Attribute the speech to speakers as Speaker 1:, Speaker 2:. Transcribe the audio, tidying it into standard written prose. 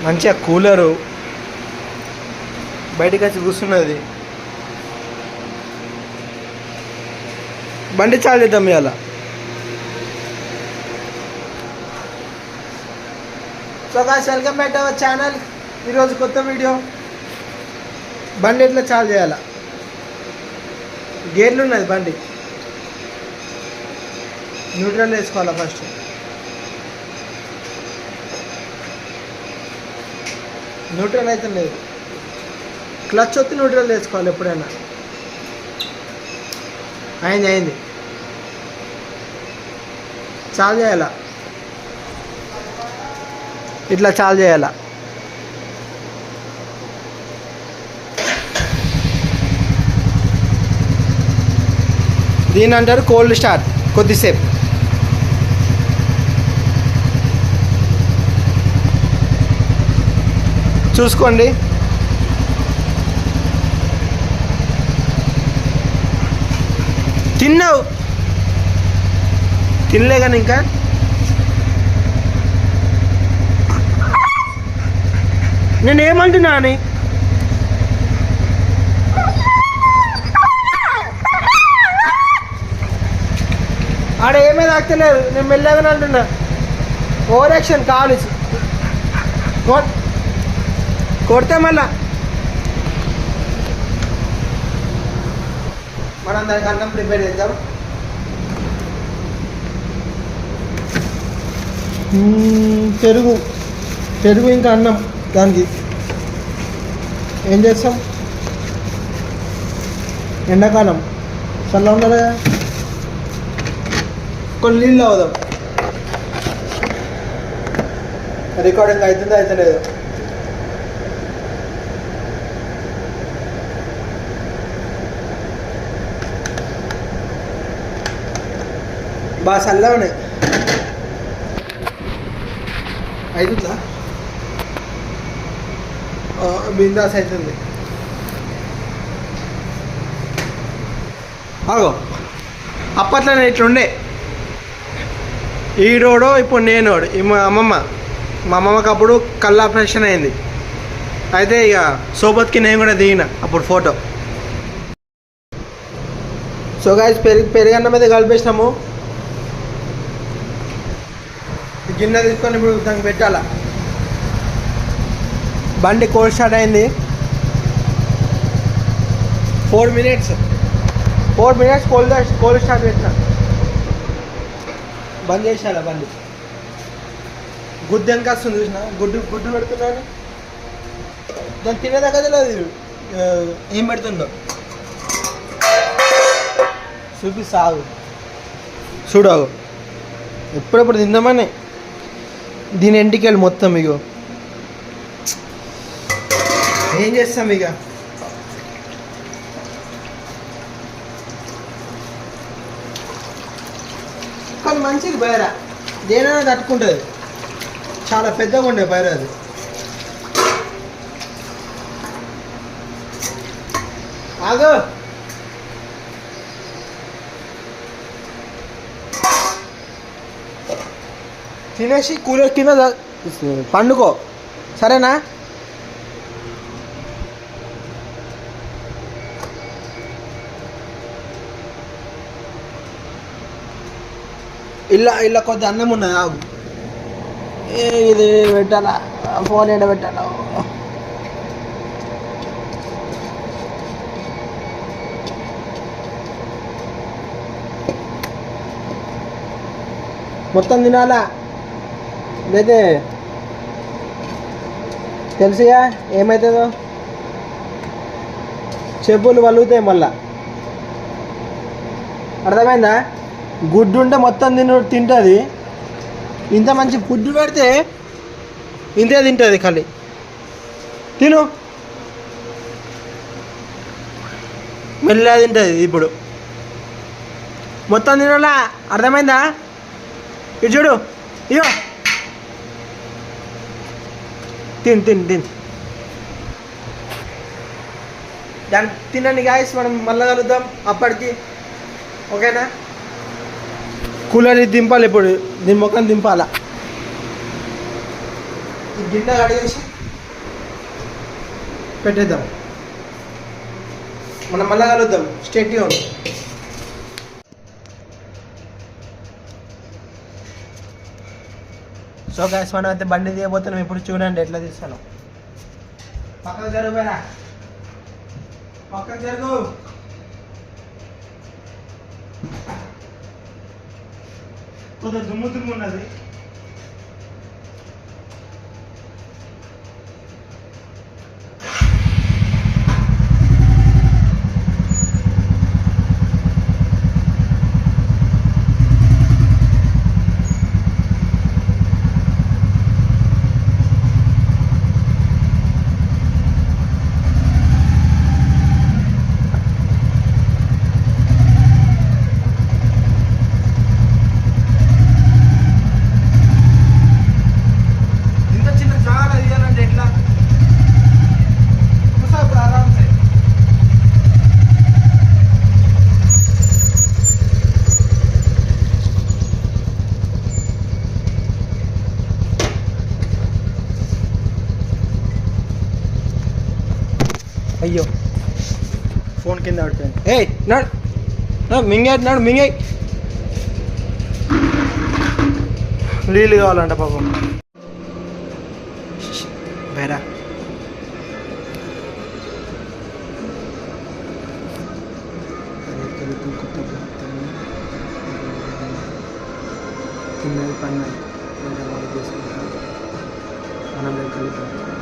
Speaker 1: మంచిగా కూలరు బయటికి వచ్చి కూర్చున్నది. బండి చాలు చేద్దాం ఇవాళ. So guys, welcome back to our channel. ఈరోజు కొత్త వీడియో. బండి ఎట్లా చాలు చేయాల. గేర్లు ఉన్నది బండి. న్యూట్రల్ వేసుకోవాలా ఫస్ట్. న్యూట్రల్ అయితే లేదు. క్లచ్ వచ్చి న్యూట్రల్ వేసుకోవాలి ఎప్పుడైనా. అయింది చాలు చేయాల. ఇట్లా చాలు చేయాల. దీని అంటారు కోల్డ్ స్టార్ట్. కొద్దిసేపు చూసుకోండి. తిన్నావు తినలే కానీ ఇంకా నేనేమంటున్నా అని ఆడ ఏమీ తాకుతలేదు. నేను మెల్లగానే అంటున్నా. ఓవర్ యాక్షన్ కావాలి. కొడితే మళ్ళా మనం దానికి అన్నం ప్రిపేర్ చేద్దాం. పెరుగు ఇంకా అన్నం. దానికి ఏం చేస్తాం, ఎండాకాలం చల్ల ఉండాలి కదా. కొన్ని నీళ్ళు అవుదాం. రికార్డింగ్ అవుతుందో అవుతలేదు. బాగా చల్లగా ఉన్నాయి. అవుతుందా? బిందాస్ అవుతుంది. ఆగో, అప్పట్లోనే ఇట్లుండే. ఈడోడో ఇప్పుడు నేనోడు. మా అమ్మమ్మకి అప్పుడు కళ్ళు ఆపరేషన్ అయింది. అయితే ఇక సోబత్కి నేను కూడా దిగిన అప్పుడు ఫోటో. సో గాయ్స్, పెరుగన్నం మీద కలిపేసినాము. గిన్నె తీసుకొని ఇప్పుడు దానికి పెట్టాలా. బండి కోల్డ్ స్టార్ట్ అయింది. 4 minutes కోల్డ్ స్టార్ట్ పెట్టిన. బంద్ చేసాలా బండి. గుడ్డు ఎంత వస్తుంది చూసిన. గుడ్డు పెడుతున్నాను. దాన్ని తినేదాకా తెలియదు ఏం పెడుతుందో. చూపిస్తాగు, చూడవు. ఎప్పుడెప్పుడు తిందామని. దీని ఎంటికెళ్ళి మొత్తం ఇగో. ఏం చేస్తాం ఇక. కానీ మంచిది బైర. దేనైనా తట్టుకుంటుంది. చాలా పెద్దగా ఉండే బైర అది. ఆగో, తినేసి కూలర్ కింద పండుకో, సరేనా? ఇలా కొద్ది అన్నం ఉన్నది. ఆగు, ఇది పెట్టాలా? ఫోన్ ఏడ పెట్టాలా? మొత్తం తినాలా లేదే తెలుసుగా ఏమవుతుందో. చెప్పులు వలుగుతాయి మళ్ళా. అర్థమైందా? గుడ్డు ఉంటే మొత్తం తింటుంది. ఇంత మంచి ఫుడ్ పెడితే ఇంతే తింటుంది. ఖాళీ తిను, మెల్లగా తింటుంది. ఇప్పుడు మొత్తం తినాలా. అర్థమైందా? ఇది చూడు. ఇగో తిని దాన్ని తినండి గాయస్. మనం మళ్ళీ కలుద్దాం అప్పటికి. ఓకేనా? కూలర్ దింపాలి ఇప్పుడు. దీని ముఖం దింపాలా. ఈ గిన్నె కడిగేసి పెట్టేద్దాం. మనం మళ్ళా కలుద్దాం. State tune. సో గైస్ మనం అయితే బండి తీయబోతున్నాం. ఇప్పుడు చూడండి ఎట్లా తీస్తాను. పక్కకు జరుగురా, పక్కకు జరుగు. కొద్దిగా దుమ్ము దుమ్ము ఉన్నది. అయ్యో ఫోన్ కింద పడిపోయింది. ఏయ్ నాడు మింగాడు, నాడు మింగాయి. నీళ్ళు కావాలంట పాపం. బేరా తిన్నది పన్నది చేసుకుంటాం. మనం కలిపి